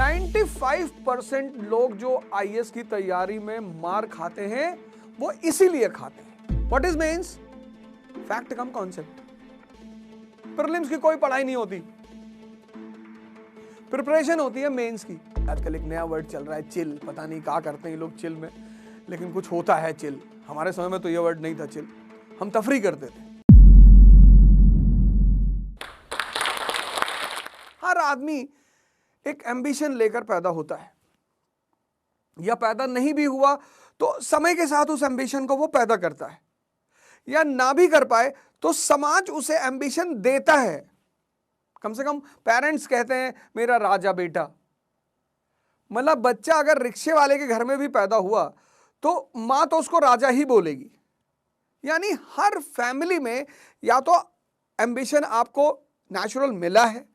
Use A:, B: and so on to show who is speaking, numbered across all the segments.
A: 95% लोग जो आईएएस की तैयारी में मार खाते हैं वो इसीलिए खाते हैं। What is mains? Fact cum concept. Prelims की कोई पढ़ाई नहीं होती, प्रिपरेशन होती है मेंस की। आजकल एक नया वर्ड चल रहा है चिल, पता नहीं क्या करते हैं लोग चिल में, लेकिन कुछ होता है चिल। हमारे समय में तो ये वर्ड नहीं था चिल, हम तफरी करते थे। हर आदमी एक एम्बिशन लेकर पैदा होता है, या पैदा नहीं भी हुआ तो समय के साथ उस एम्बिशन को वो पैदा करता है, या ना भी कर पाए तो समाज उसे एम्बिशन देता है। कम से कम पेरेंट्स कहते हैं मेरा राजा बेटा। मतलब बच्चा अगर रिक्शे वाले के घर में भी पैदा हुआ तो मां तो उसको राजा ही बोलेगी। यानी हर फैमिली में या तो एम्बिशन आपको नेचुरल मिला है,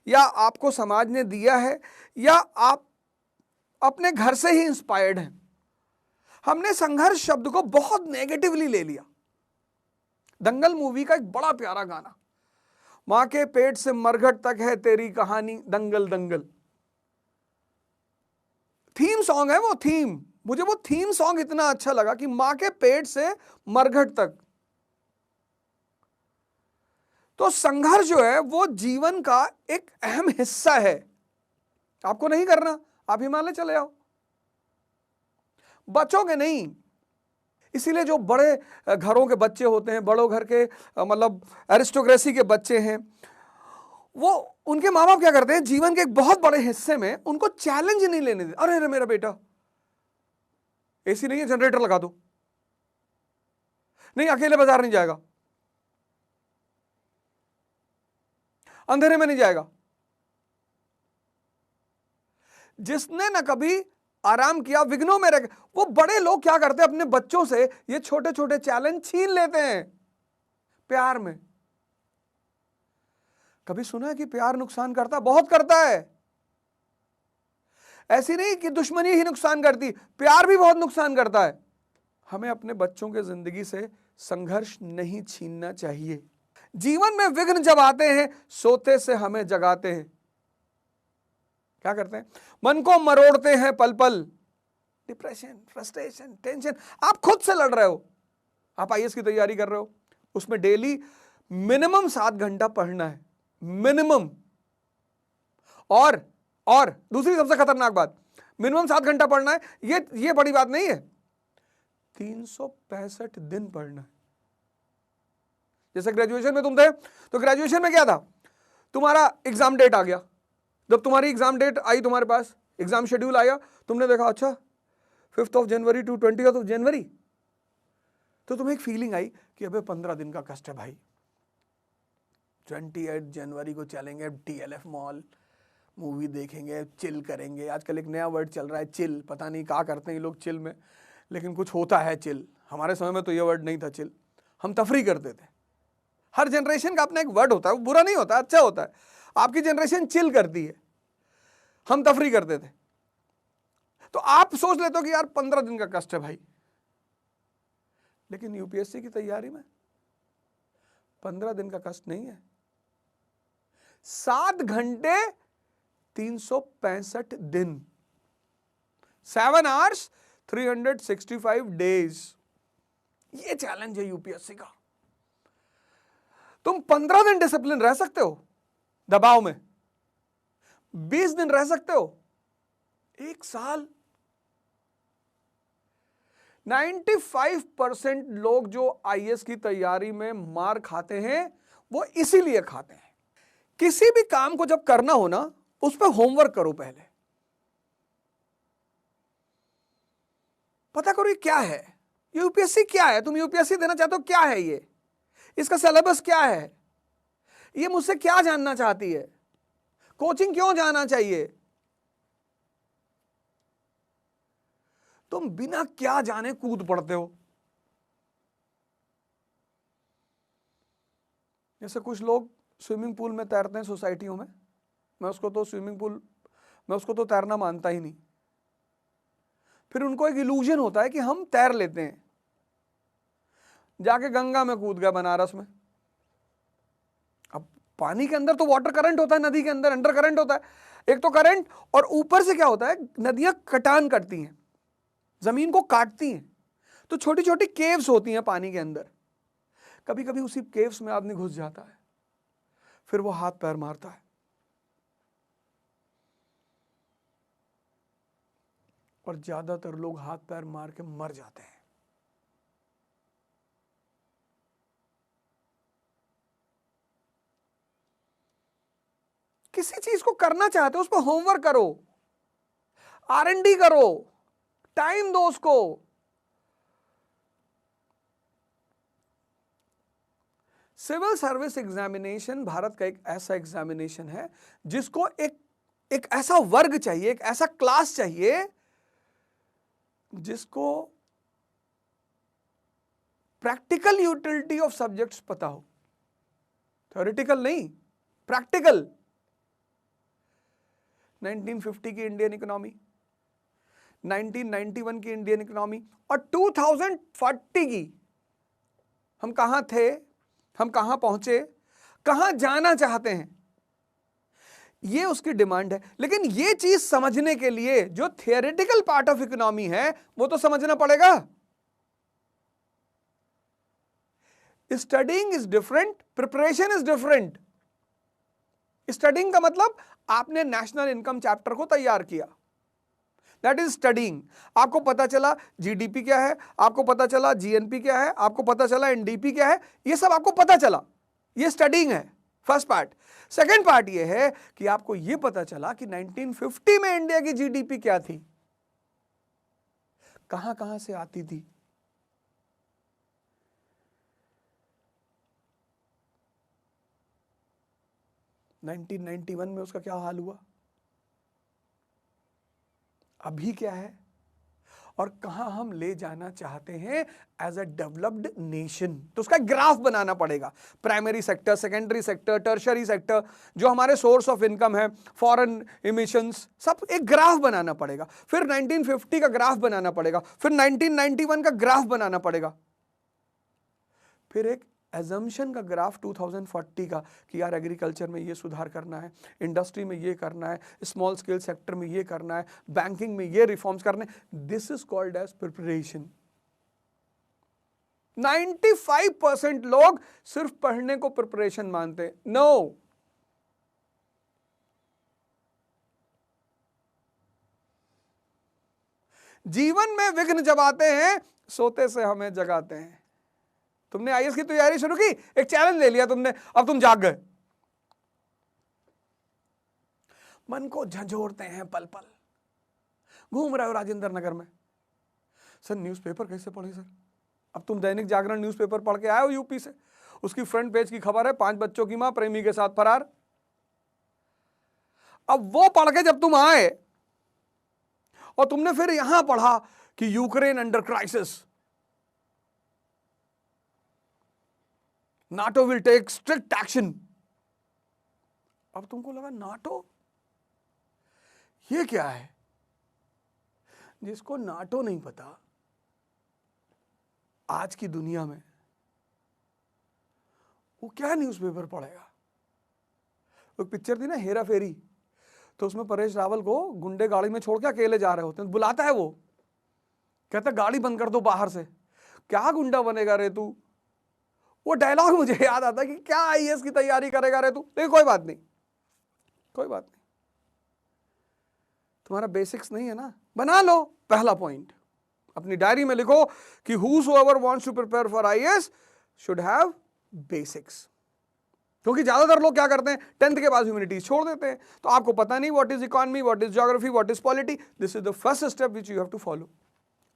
A: या आपको समाज ने दिया है, या आप अपने घर से ही इंस्पायर्ड हैं। हमने संघर्ष शब्द को बहुत नेगेटिवली ले लिया। दंगल मूवी का एक बड़ा प्यारा गाना, मां के पेट से मरघट तक है तेरी कहानी दंगल दंगल, थीम सॉन्ग है वो। मुझे वो थीम सॉन्ग इतना अच्छा लगा कि मां के पेट से मरघट तक। तो संघर्ष जो है वो जीवन का एक अहम हिस्सा है। आपको नहीं करना, आप हिमालय चले आओ, बचोगे नहीं। इसीलिए जो बड़े घरों के बच्चे होते हैं, बड़ों घर के मतलब एरिस्टोक्रेसी के बच्चे हैं, वो उनके माँ बाप क्या करते हैं, जीवन के एक बहुत बड़े हिस्से में उनको चैलेंज नहीं लेने देते। अरे मेरा बेटा एसी नहीं है, जनरेटर लगा दो, नहीं अकेले बाजार नहीं जाएगा, अंधेरे में नहीं जाएगा। जिसने ना कभी आराम किया, विघ्नों में रह, वो बड़े लोग क्या करते हैं, अपने बच्चों से ये छोटे छोटे चैलेंज छीन लेते हैं प्यार में। कभी सुना है कि प्यार नुकसान करता? बहुत करता है। ऐसी नहीं कि दुश्मनी ही नुकसान करती, प्यार भी बहुत नुकसान करता है। हमें अपने बच्चों के जिंदगी से संघर्ष नहीं छीनना चाहिए। जीवन में विघ्न जब आते हैं, सोते से हमें जगाते हैं। क्या करते हैं? मन को मरोड़ते हैं पल पल। डिप्रेशन, फ्रस्ट्रेशन, टेंशन, आप खुद से लड़ रहे हो। आप आईएएस की तैयारी कर रहे हो, उसमें डेली मिनिमम 7 घंटा पढ़ना है, मिनिमम। और दूसरी सबसे खतरनाक बात, मिनिमम 7 घंटा पढ़ना है। ये बड़ी बात नहीं है, 365 दिन पढ़ना है। जैसे ग्रेजुएशन में तुम थे, तो ग्रेजुएशन में क्या था, तुम्हारा एग्जाम डेट आ गया। जब तुम्हारी एग्जाम डेट आई, तुम्हारे पास एग्जाम शेड्यूल आया, तुमने देखा अच्छा 5 जनवरी टू 20 जनवरी, तो तुम्हें एक फीलिंग आई कि अबे 15 दिन का कष्ट है भाई। 28 जनवरी को चलेंगे DLF मॉल, मूवी देखेंगे, चिल करेंगे। आजकल एक नया वर्ड चल रहा है चिल, पता नहीं क्या करते हैं लोग चिल में, लेकिन कुछ होता है चिल। हमारे समय में तो ये वर्ड नहीं था चिल, हम तफरी करते थे। हर जनरेशन का अपना एक वर्ड होता है, वो बुरा नहीं होता, अच्छा होता है। आपकी जनरेशन चिल करती है, हम तफरी करते थे। तो आप सोच लेते हो कि यार 15 दिन का कष्ट है भाई, लेकिन यूपीएससी की तैयारी में 15 दिन का कष्ट नहीं है। 7 घंटे 365 दिन, 7 hours 365 days। ये चैलेंज है यूपीएससी का। तुम 15 दिन डिसिप्लिन रह सकते हो दबाव में, 20 दिन रह सकते हो, 1 साल। 95% लोग जो आईएएस की तैयारी में मार खाते हैं वो इसीलिए खाते हैं। किसी भी काम को जब करना हो ना, उस पर होमवर्क करो पहले। पता करो ये क्या है, यूपीएससी क्या है, तुम यूपीएससी देना चाहते हो, क्या है ये, इसका सिलेबस क्या है, ये मुझसे क्या जानना चाहती है, कोचिंग क्यों जाना चाहिए। तुम बिना क्या जाने कूद पड़ते हो। जैसे कुछ लोग स्विमिंग पूल में तैरते हैं सोसाइटियों में, मैं उसको तो तैरना मानता ही नहीं। फिर उनको एक इल्यूजन होता है कि हम तैर लेते हैं, जाके गंगा में कूद गया बनारस में। अब पानी के अंदर तो वाटर करंट होता है, नदी के अंदर अंडर करंट होता है। एक तो करंट, और ऊपर से क्या होता है, नदियां कटान करती हैं, जमीन को काटती हैं, तो छोटी छोटी केव्स होती हैं पानी के अंदर। कभी कभी उसी केव्स में आदमी घुस जाता है, फिर वो हाथ पैर मारता है, और ज्यादातर लोग हाथ पैर मार के मर जाते हैं। किसी चीज को करना चाहते हो, उस पर होमवर्क करो, R&D करो, टाइम दो उसको। सिविल सर्विस एग्जामिनेशन भारत का एक ऐसा एग्जामिनेशन है जिसको एक ऐसा वर्ग चाहिए, एक ऐसा क्लास चाहिए जिसको प्रैक्टिकल यूटिलिटी ऑफ सब्जेक्ट्स पता हो, थ्योरेटिकल नहीं, प्रैक्टिकल। 1950 की इंडियन इकोनॉमी, 1991 की इंडियन इकोनॉमी और 2040 की, हम कहां थे, हम कहां पहुंचे, कहां जाना चाहते हैं, ये उसकी डिमांड है। लेकिन ये चीज समझने के लिए जो थियोरेटिकल पार्ट ऑफ इकोनॉमी है वो तो समझना पड़ेगा। Studying is different, preparation is different. Studying का मतलब आपने नेशनल इनकम चैप्टर को तैयार किया, दैट इज स्टडीइंग। आपको पता चला जीडीपी क्या है, आपको पता चला जीएनपी क्या है, आपको पता चला एनडीपी क्या है, ये सब आपको पता चला, ये स्टडीइंग है, फर्स्ट पार्ट। सेकेंड पार्ट ये है कि आपको ये पता चला कि 1950 में इंडिया की जीडीपी क्या थी, कहां कहां से आती थी, नाइनटीन 1991 में उसका क्या हाल हुआ, अभी क्या है, और कहां हम ले जाना चाहते हैं एज अ डेवलप्ड नेशन। तो उसका ग्राफ बनाना पड़ेगा, primary sector, secondary sector, tertiary sector, जो हमारे सोर्स ऑफ इनकम है, फॉरेन इमिशंस, सब एक ग्राफ बनाना पड़ेगा। फिर 1950 का ग्राफ बनाना पड़ेगा, फिर 1991 का ग्राफ बनाना पड़ेगा, फिर एक एजम्पशन का ग्राफ 2040 का कि यार एग्रीकल्चर में ये सुधार करना है, इंडस्ट्री में ये करना है, स्मॉल स्केल सेक्टर में ये करना है, बैंकिंग में ये रिफॉर्म्स करने। This is called as preparation. 95% लोग सिर्फ पढ़ने को प्रिपरेशन मानते हैं। नो, जीवन में विघ्न जब आते हैं सोते से हमें जगाते हैं। तुमने आईएएस की तैयारी शुरू की, एक चैलेंज ले लिया तुमने, अब तुम जाग गए, मन को झंझोरते हैं पल पल, घूम रहे हो राजेंद्र नगर में, सर न्यूज़पेपर कैसे पढ़े सर। अब तुम दैनिक जागरण न्यूज़पेपर पढ़ के आए हो यूपी से, उसकी फ्रंट पेज की खबर है 5 बच्चों की मां प्रेमी के साथ फरार। अब वो पढ़ के जब तुम आए और तुमने फिर यहां पढ़ा कि Ukraine under crisis, NATO will take strict action। अब तुमको लगा NATO ये क्या है। जिसको NATO नहीं पता आज की दुनिया में, वो क्या न्यूज़पेपर पढ़ेगा। एक पिक्चर थी ना हेरा फेरी, तो उसमें परेश रावल को गुंडे गाड़ी में छोड़ के अकेले जा रहे होते हैं, बुलाता है वो, कहता गाड़ी बंद कर दो बाहर से, क्या गुंडा बनेगा रे तू। वो डायलॉग मुझे याद आता कि क्या आईएएस की तैयारी करेगा रे तू। लेकिन कोई बात नहीं, कोई बात नहीं, तुम्हारा बेसिक्स नहीं है ना, बना लो। पहला पॉइंट अपनी डायरी में लिखो कि whosoever wants to prepare for IAS should have basics। क्योंकि ज्यादातर लोग क्या करते हैं, 10th के बाद ह्यूमैनिटीज छोड़ देते हैं, तो आपको पता नहीं what is economy, what is geography, what is polity. This is the first step which you have to follow.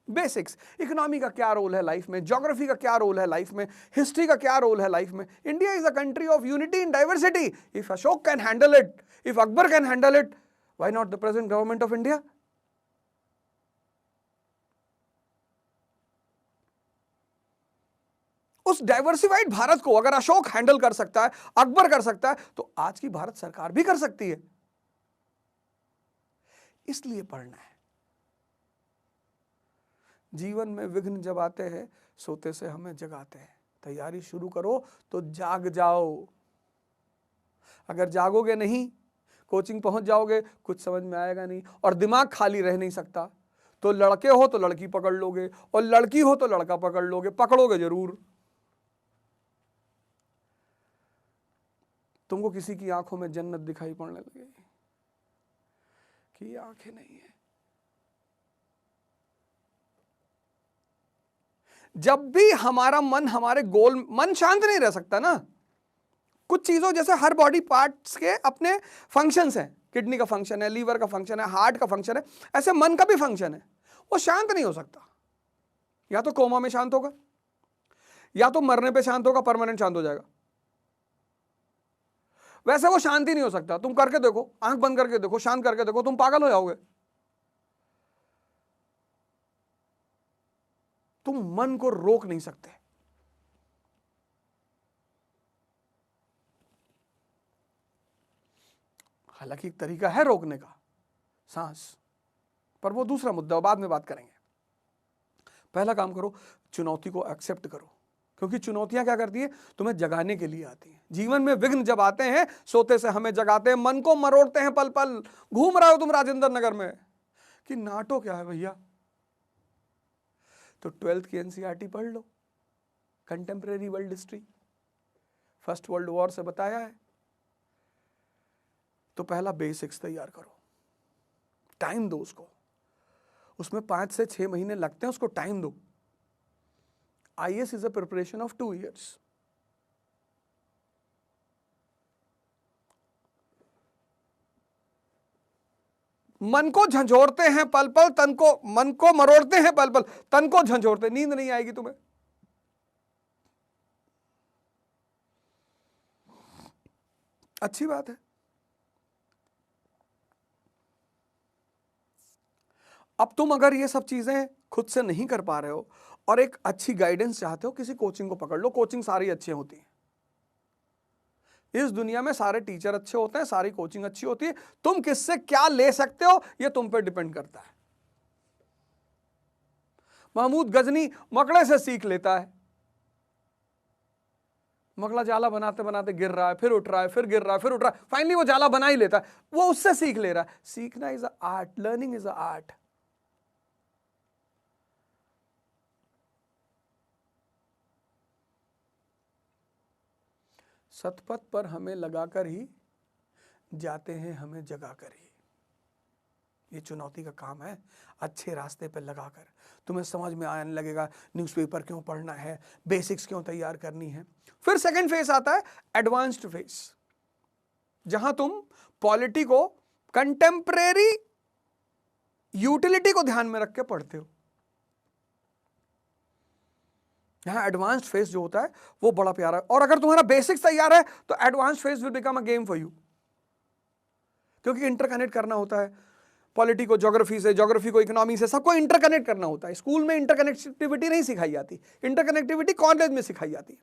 A: Basics, economy का क्या रोल है लाइफ में, ज्योग्राफी का क्या रोल है लाइफ में, हिस्ट्री का क्या रोल है लाइफ में। India is a country of unity in diversity. If Ashok can handle it, if Akbar can handle it, why not the present government of India. उस डाइवर्सिफाइड भारत को अगर अशोक हैंडल कर सकता है, अकबर कर सकता है, तो आज की भारत सरकार भी कर सकती है। इसलिए पढ़ना है। जीवन में विघ्न जब आते हैं सोते से हमें जगाते हैं। तैयारी शुरू करो तो जाग जाओ। अगर जागोगे नहीं, कोचिंग पहुंच जाओगे, कुछ समझ में आएगा नहीं और दिमाग खाली रह नहीं सकता। तो लड़के हो तो लड़की पकड़ लोगे और लड़की हो तो लड़का पकड़ लोगे, पकड़ोगे जरूर। तुमको किसी की आंखों में जन्नत दिखाई पड़ने लगेगी कि ये आंखें नहीं है। जब भी हमारा मन हमारे गोल, मन शांत नहीं रह सकता ना। कुछ चीजों जैसे हर बॉडी पार्ट्स के अपने फंक्शंस हैं, किडनी का फंक्शन है, लीवर का फंक्शन है, हार्ट का फंक्शन है, ऐसे मन का भी फंक्शन है। वो शांत नहीं हो सकता। या तो कोमा में शांत होगा, या तो मरने पे शांत होगा, परमानेंट शांत हो जाएगा। वैसे वो शांति नहीं हो सकता। तुम करके देखो, आंख बंद करके देखो, शांत करके देखो, तुम पागल हो जाओगे। तुम मन को रोक नहीं सकते। हालांकि एक तरीका है रोकने का, सांस, पर वो दूसरा मुद्दा, बाद में बात करेंगे। पहला काम करो, चुनौती को एक्सेप्ट करो, क्योंकि चुनौतियां क्या करती है, तुम्हें जगाने के लिए आती हैं। जीवन में विघ्न जब आते हैं, सोते से हमें जगाते हैं, मन को मरोड़ते हैं पल पल। घूम रहे हो तुम राजेंद्र नगर में कि नाटो क्या है भैया, तो 12th की एनसीईआरटी पढ़ लो, contemporary world history, first world war से बताया है। तो पहला बेसिक्स तैयार करो, टाइम दो उसको, उसमें 5 से 6 महीने लगते हैं, उसको टाइम दो। IAS is a preparation of 2 years। मन को झंझोड़ते हैं पल पल, तन को, मन को मरोड़ते हैं पल पल, तन को झंझोड़ते, नींद नहीं आएगी तुम्हें। अच्छी बात है। अब तुम अगर ये सब चीजें खुद से नहीं कर पा रहे हो और एक अच्छी गाइडेंस चाहते हो, किसी कोचिंग को पकड़ लो। कोचिंग सारी अच्छी होती है इस दुनिया में, सारे टीचर अच्छे होते हैं, सारी कोचिंग अच्छी होती है। तुम किससे क्या ले सकते हो ये तुम पे डिपेंड करता है। महमूद गजनी मकड़े से सीख लेता है। मकड़ा जाला बनाते बनाते गिर रहा है, फिर उठ रहा है, फिर गिर रहा है, फिर उठ रहा है, फाइनली वो जाला बना ही लेता है। वो उससे सीख ले रहा है। सीखना is a art, learning is a art. Shatapatha पर हमें लगाकर ही जाते हैं, हमें जगाकर ही। ये चुनौती का काम है, अच्छे रास्ते पर लगाकर। तुम्हें समझ में आने लगेगा न्यूज़पेपर क्यों पढ़ना है, बेसिक्स क्यों तैयार करनी है। फिर सेकंड फेज आता है, एडवांस्ड फेज, जहां तुम पॉलिटी को कंटेम्परेरी यूटिलिटी को ध्यान में रख के पढ़ते हो। यहां एडवांस्ड फेज जो होता है वो बड़ा प्यारा है। और अगर तुम्हारा बेसिक्स तैयार है तो advanced phase will become a game for you, क्योंकि इंटरकनेक्ट करना होता है पॉलिटी को ज्योग्राफी से, ज्योग्राफी को इकोनॉमी से, सबको इंटरकनेक्ट करना होता है। स्कूल में इंटरकनेक्टिविटी नहीं सिखाई जाती, इंटरकनेक्टिविटी कॉलेज में सिखाई जाती है।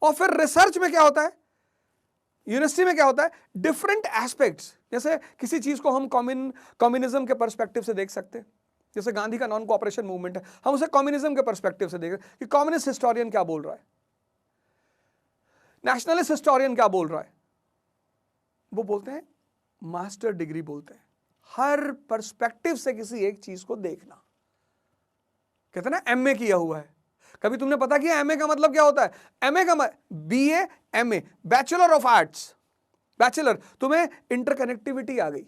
A: और फिर रिसर्च में क्या होता है, यूनिवर्सिटी में क्या होता है, डिफरेंट एस्पेक्ट्स। जैसे किसी चीज को हम कम्युनिज्म के पर्सपेक्टिव से देख सकते हैं। जैसे गांधी का नॉन कोऑपरेशन मूवमेंट है, हम उसे कम्युनिज्म के पर्सपेक्टिव से देख रहे हैं कि कम्युनिस्ट हिस्टोरियन क्या बोल रहा है, नेशनलिस्ट हिस्टोरियन क्या बोल रहा है। वो बोलते हैं मास्टर डिग्री बोलते हैं, हर पर्सपेक्टिव से किसी एक चीज को देखना। कहते हैं ना एमए किया हुआ है। कभी तुमने पता किया एमए का मतलब क्या होता है? एमए का BA, MA, bachelor of arts, bachelor. तुम्हें इंटरकनेक्टिविटी आ गई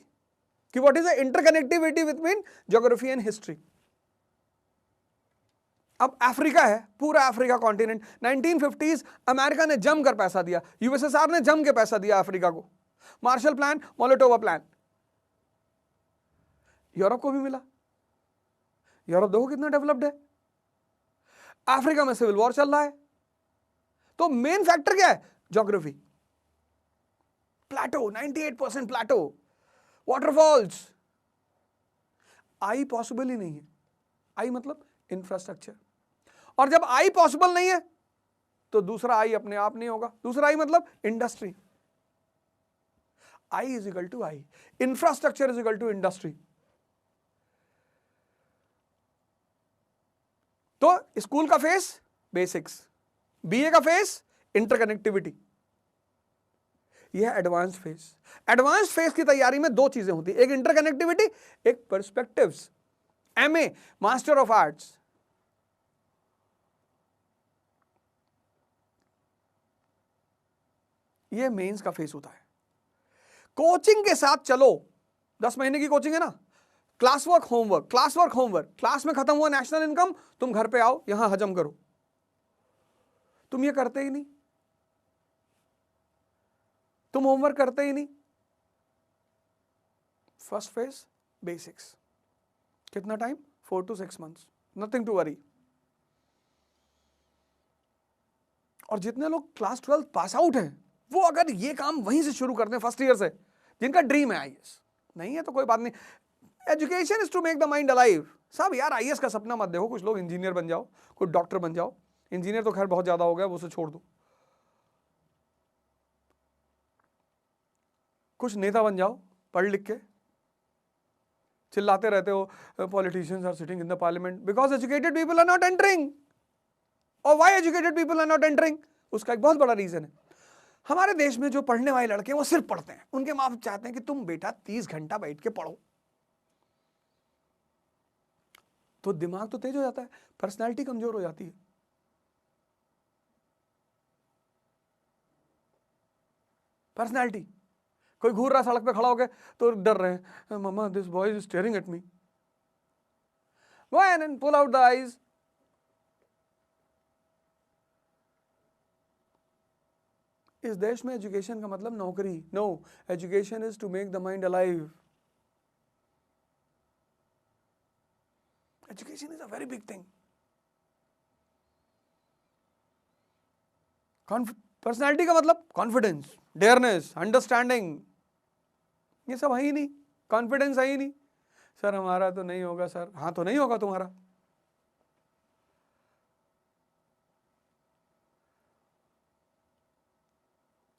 A: कि what is the interconnectivity between geography and history. अब अफ्रीका है, पूरा अफ्रीका कॉन्टिनेंट, 1950s अमेरिका ने जमकर पैसा दिया, यूएसएसआर ने जम के पैसा दिया अफ्रीका को। मार्शल प्लान, मोलोटोवा प्लान, यूरोप को भी मिला। यूरोप देखो कितना डेवलप्ड है। अफ्रीका में सिविल वॉर चल रहा है। तो मेन फैक्टर क्या है? ज्योग्राफी। प्लेटो, 98% प्लेटो, वाटरफॉल्स। आई पॉसिबल ही नहीं है। आई मतलब इंफ्रास्ट्रक्चर। और जब आई पॉसिबल नहीं है तो दूसरा आई अपने आप नहीं होगा। दूसरा आई मतलब industry. I is equal to I, infrastructure is equal to industry. तो स्कूल का फेस बेसिक्स, बीए का फेस इंटरकनेक्टिविटी, यह है एडवांस फेज। एडवांस फेज की तैयारी में दो चीजें होती है, एक इंटरकनेक्टिविटी, एक perspectives. MA master of arts, यह मेंस का फेज होता है। कोचिंग के साथ चलो, 10 महीने की कोचिंग है ना, class work homework, class work homework, class में खत्म हुआ नेशनल इनकम, तुम घर पे आओ यहां हजम करो। तुम ये करते ही नहीं, तुम होमवर्क करते ही नहीं। फर्स्ट फेज बेसिक्स, कितना time, 4 to 6 months, nothing to worry. और जितने लोग क्लास 12 पास आउट हैं वो अगर ये काम वहीं से शुरू करते हैं फर्स्ट ईयर से, जिनका ड्रीम है आईएएस, नहीं है तो कोई बात नहीं, education is to make the mind alive. सब यार आईएएस का सपना मत देखो, कुछ लोग इंजीनियर बन जाओ, कुछ डॉक्टर बन जाओ, इंजीनियर तो खैर बहुत ज्यादा हो गया, वो उसे छोड़ दो, कुछ नेता बन जाओ पढ़ लिख के। चिल्लाते रहते हो politicians are sitting in the parliament because educated people are not entering. और why educated people are not entering, उसका एक बहुत बड़ा रीजन है, हमारे देश में जो पढ़ने वाले लड़के हैं वो सिर्फ पढ़ते हैं, उनके माँ बाप चाहते हैं कि तुम बेटा 30 घंटा बैठ के पढ़ो, तो दिमाग तो तेज हो जाता है, पर्सनालिटी कमजोर हो जाती है। पर्सनालिटी, कोई घूर रहा सड़क पे खड़ा होकर तो डर रहे हैं, mama this boy is staring at me, go and pull out the eyes. इस देश में एजुकेशन का मतलब नौकरी, no, education is to make the mind alive. Education is a very big thing. Personality का मतलब कॉन्फिडेंस, डेयरनेस, अंडरस्टैंडिंग, ये सब है ही नहीं, कॉन्फिडेंस है ही नहीं। सर हमारा तो नहीं होगा सर, हाँ तो नहीं होगा तुम्हारा,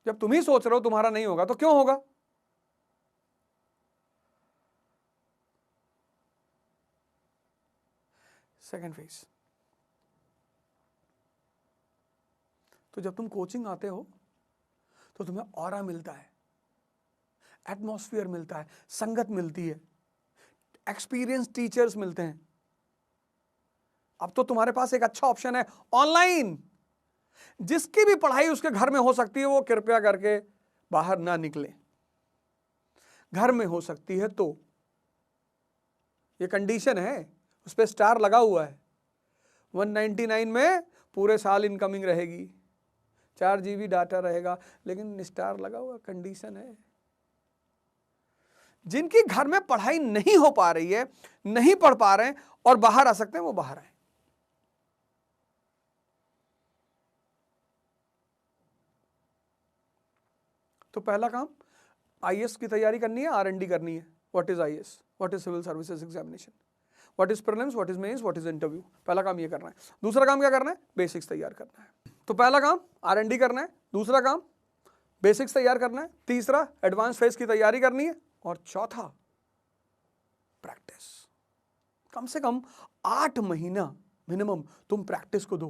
A: जब तुम ही सोच रहे हो तुम्हारा नहीं होगा तो क्यों होगा। सेकेंड फेज, तो जब तुम कोचिंग आते हो तो तुम्हें ऑरा मिलता है, एटमॉस्फेयर मिलता है, संगत मिलती है, एक्सपीरियंस टीचर्स मिलते हैं। अब तो तुम्हारे पास एक अच्छा ऑप्शन है ऑनलाइन, जिसकी भी पढ़ाई उसके घर में हो सकती है वो कृपया करके बाहर ना निकले, घर में हो सकती है तो, ये कंडीशन है, उस पर स्टार लगा हुआ है, 199 में पूरे साल इनकमिंग रहेगी, 4 GB डाटा रहेगा, लेकिन स्टार लगा हुआ, कंडीशन है। जिनकी घर में पढ़ाई नहीं हो पा रही है, नहीं पढ़ पा रहे हैं और बाहर आ सकते हैं, वो बाहर आए। तो पहला काम आईएएस की तैयारी करनी है, आरएनडी करनी है। What is IAS, what is civil services examination, what is prelims, what is mains, what is interview. पहला काम ये करना है। दूसरा काम क्या करना है, बेसिक्स तैयार करना है। तो पहला काम आरएनडी करना है, दूसरा काम बेसिक्स तैयार करना है, तीसरा एडवांस फेज की तैयारी करनी है, और चौथा प्रैक्टिस। कम से कम 8 महीना मिनिमम तुम प्रैक्टिस को दो।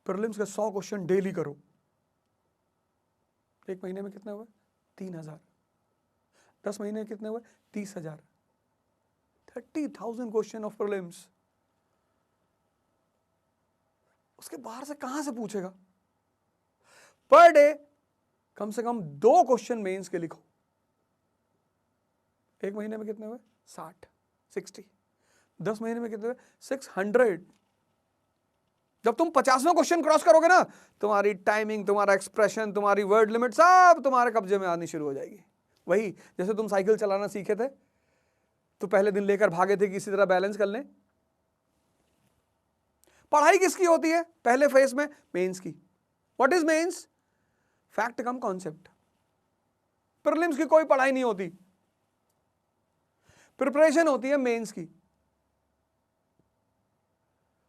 A: प्रीलिम्स के 100 क्वेश्चन डेली करो, 1 महीने में कितने हुए, 3000, 10 महीने में कितने हुए, 30,000, 30,000 क्वेश्चन ऑफ प्रीलिम्स। उसके बाहर से कहां से पूछेगा। पर डे कम से कम 2 क्वेश्चन मेंस के लिखो, 1 महीने में कितने हुए, 60, 10 महीने में कितने हुए, 600। जब तुम 50वां क्वेश्चन क्रॉस करोगे ना, तुम्हारी टाइमिंग, तुम्हारा एक्सप्रेशन, तुम्हारी वर्ड लिमिट सब तुम्हारे कब्जे में आनी शुरू हो जाएगी। वही जैसे तुम साइकिल चलाना सीखे थे तो पहले दिन लेकर भागे थे कि इसी तरह बैलेंस कर लें। पढ़ाई किसकी होती है पहले फेज में, मेंस की। What is mains, fact cum concept. Prelims की कोई पढ़ाई नहीं होती, प्रिपरेशन होती है मेंस की।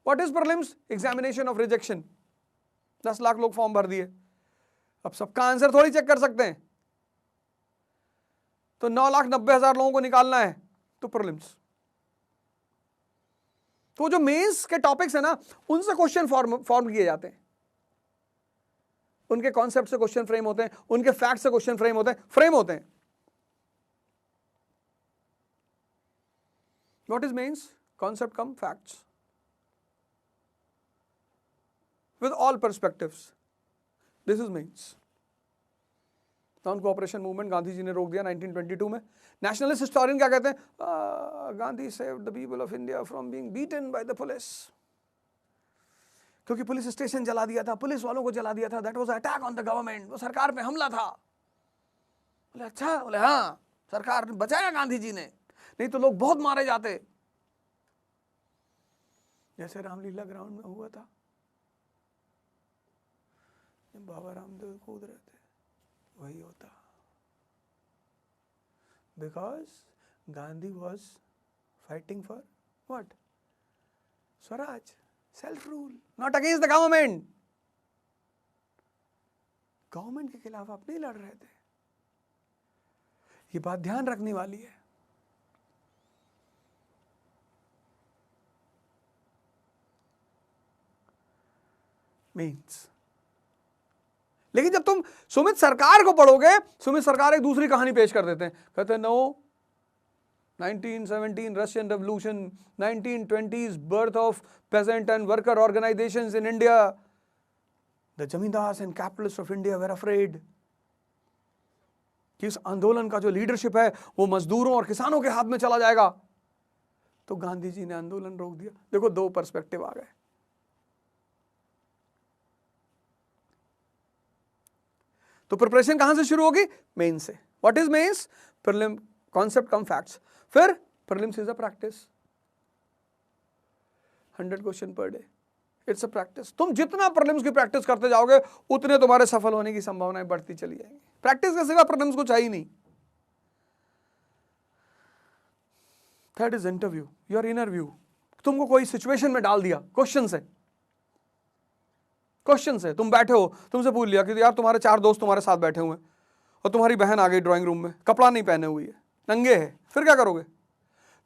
A: What is prelims, examination of rejection. 10 lakh लोग फॉर्म भर दिए, अब सबका आंसर थोड़ी चेक कर सकते हैं, तो 9,90,000 लोगों को निकालना है, तो प्रीलिम्स। तो जो मेंस के टॉपिक्स है ना, उनसे क्वेश्चन फॉर्म किए जाते हैं। उनके कॉन्सेप्ट से क्वेश्चन फ्रेम होते हैं, उनके फैक्ट से क्वेश्चन फ्रेम होते हैं। What is means? Concept cum facts with all perspectives, this is means. Non cooperation movement Gandhi ji ने रोक दिया 1922 में। नेशनलिस्ट हिस्टोरियन क्या कहते हैं? Gandhi saved the people of India from being beaten by the police, क्योंकि पुलिस स्टेशन जला दिया था, पुलिस वालों को जला दिया था, that was attack on the government, वो सरकार पे हमला था। बोले अच्छा, बोले हाँ, सरकार ने बचाया गांधी जी ने, नहीं तो लोग बहुत मारे जाते। जैसे रामलीला ग्राउंड में हुआ था, बाबा रामदेव कूद रहे थे, वही होता। Because Gandhi was fighting for what? Swaraj, self rule, not against the government. Government के खिलाफ आप नहीं लड़ रहे थे। ये बात ध्यान रखने वाली है। मीन्स, लेकिन जब तुम सुमित सरकार को पढ़ोगे, सुमित सरकार एक दूसरी कहानी पेश कर देते हैं, कहते हैं no, 1917 Russian revolution, 1920s birth of peasant and worker organizations in India, the zamindars and capitalists of India were afraid कि इस आंदोलन का जो लीडरशिप है वो मजदूरों और किसानों के हाथ में चला जाएगा। तो गांधी जी ने आंदोलन रोक दिया। देखो, दो पर्सपेक्टिव आ गए। तो प्रिपरेशन कहां से शुरू होगी? मेन से। What is mains? Prelim, concept cum facts. फिर prelims is a practice, 100 question per day, it's a practice. तुम जितना प्रीलिम्स की प्रैक्टिस करते जाओगे उतने तुम्हारे सफल होने की संभावनाएं बढ़ती चली जाएंगी। प्रैक्टिस के सिवा प्रीलिम्स को चाहिए नहीं। Third is interview, your inner view. तुमको कोई सिचुएशन में डाल दिया क्वेश्चन से, तुम बैठे हो, तुमसे पूछ लिया कि यार तुम्हारे 4 दोस्त तुम्हारे साथ बैठे हुए हैं और तुम्हारी बहन आ गई ड्राइंग रूम में, कपड़ा नहीं पहने हुई है, नंगे है, फिर क्या करोगे?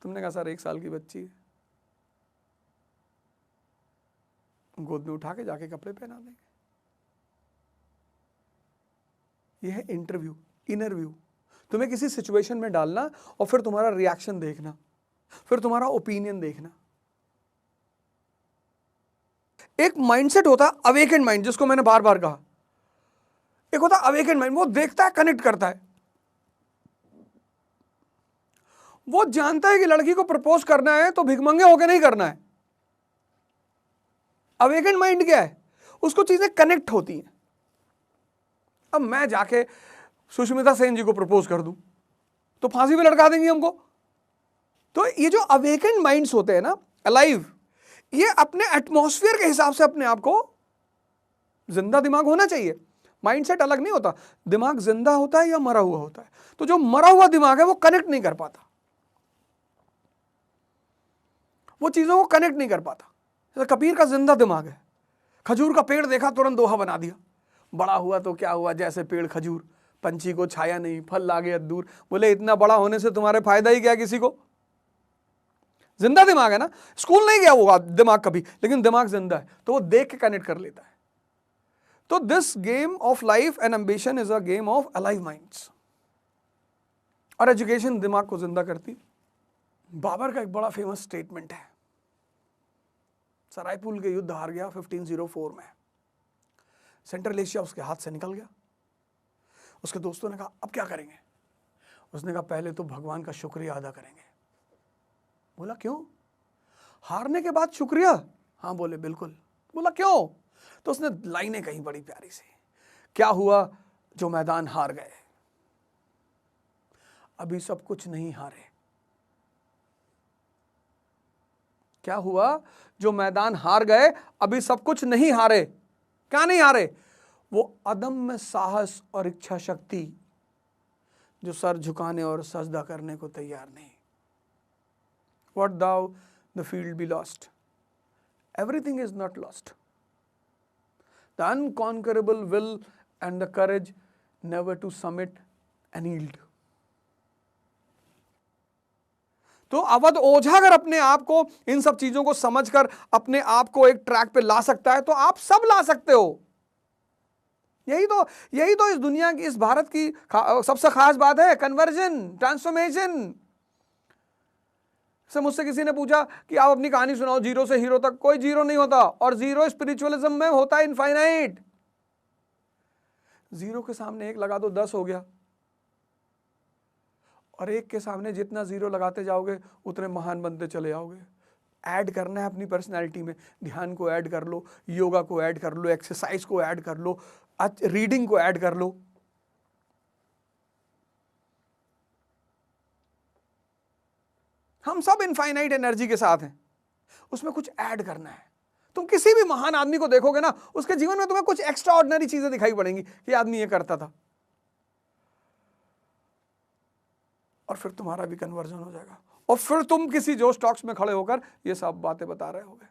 A: तुमने कहा सर 1 साल की बच्ची है, गोद में उठा के जाके कपड़े पहना देंगे। यह है इंटरव्यू, इनर व्यू। तुम्हें किसी सिचुएशन में डालना और फिर तुम्हारा रिएक्शन देखना, फिर तुम्हारा ओपिनियन देखना। एक माइंडसेट होता है अवेकेंड माइंड, जिसको मैंने बार बार कहा। एक होता है अवेकेंड माइंड, वो देखता है, कनेक्ट करता है, वो जानता है कि लड़की को प्रपोज करना है तो भिखमंगे होकर नहीं करना है। अवेकेंड माइंड क्या है? उसको चीजें कनेक्ट होती हैं। अब मैं जाके सुष्मिता सेन जी को प्रपोज कर दूं तो फांसी पे लटका देंगे हमको। तो ये जो अवेकेंड माइंड्स होते हैं ना, अलाइव, ये अपने एटमॉस्फेयर के हिसाब से अपने आप को, जिंदा दिमाग होना चाहिए, माइंडसेट अलग नहीं होता। दिमाग जिंदा होता है या मरा हुआ होता है। तो जो मरा हुआ दिमाग है वो कनेक्ट नहीं कर पाता, वो चीजों को कनेक्ट नहीं कर पाता। जैसे कबीर का जिंदा दिमाग है, खजूर का पेड़ देखा तुरंत दोहा बना दिया, बड़ा हुआ तो क्या हुआ, जैसे पेड़ खजूर, पंछी को छाया नहीं, फल लागे दूर। बोले इतना बड़ा होने से तुम्हारे फायदा ही क्या किसी को? जिंदा दिमाग है ना, स्कूल नहीं गया होगा दिमाग कभी, लेकिन दिमाग जिंदा है, तो वो देख के कनेक्ट कर लेता है। तो this game of life and ambition is a game of alive minds, और एजुकेशन दिमाग को जिंदा करती। बाबर का एक बड़ा फेमस स्टेटमेंट है, सरायपुल के युद्ध हार गया 1504 में, सेंट्रल एशिया उसके हाथ से निकल गया। उसके दोस्तों ने कहा अब क्या करेंगे? उसने कहा पहले तो भगवान का शुक्रिया अदा करेंगे। बोला क्यों? हारने के बाद शुक्रिया? हाँ बोले बिल्कुल। बोला क्यों? तो उसने लाइनें कही बड़ी प्यारी सी, क्या हुआ जो मैदान हार गए, अभी सब कुछ नहीं हारे। क्या हुआ जो मैदान हार गए, अभी सब कुछ नहीं हारे। क्या नहीं हारे? वो अदम्य साहस और इच्छा शक्ति, जो सर झुकाने और सजदा करने को तैयार नहीं। What thou the field be lost, everything is not lost. The unconquerable will and the courage never to submit and yield. तो अवध ओझा अगर अपने आप को, इन सब चीजों को समझकर अपने आप को एक ट्रैक पे ला सकता है, तो आप सब ला सकते हो। यही तो इस दुनिया की, इस भारत की सबसे खास बात है, कन्वर्जन, ट्रांसफॉर्मेशन। से मुझसे किसी ने पूछा कि आप अपनी कहानी सुनाओ जीरो से हीरो तक। कोई जीरो नहीं होता, और जीरो स्पिरिचुअलिज्म में होता है इनफाइनाइट। जीरो के सामने एक लगा दो 10 हो गया, और एक के सामने जितना जीरो लगाते जाओगे उतने महान बनते चले जाओगे। ऐड करना है अपनी पर्सनैलिटी में, ध्यान को ऐड कर लो, योगा को ऐड कर लो, एक्सरसाइज को ऐड कर लो, रीडिंग को ऐड कर लो। हम सब इनफाइनाइट एनर्जी के साथ हैं, उसमें कुछ ऐड करना है। तुम किसी भी महान आदमी को देखोगे ना, उसके जीवन में तुम्हें कुछ एक्स्ट्रा ऑर्डिनरी चीजें दिखाई पड़ेंगी कि आदमी ये करता था, और फिर तुम्हारा भी कन्वर्जन हो जाएगा, और फिर तुम किसी जो स्टॉक्स में खड़े होकर ये सब बातें बता रहे होगे।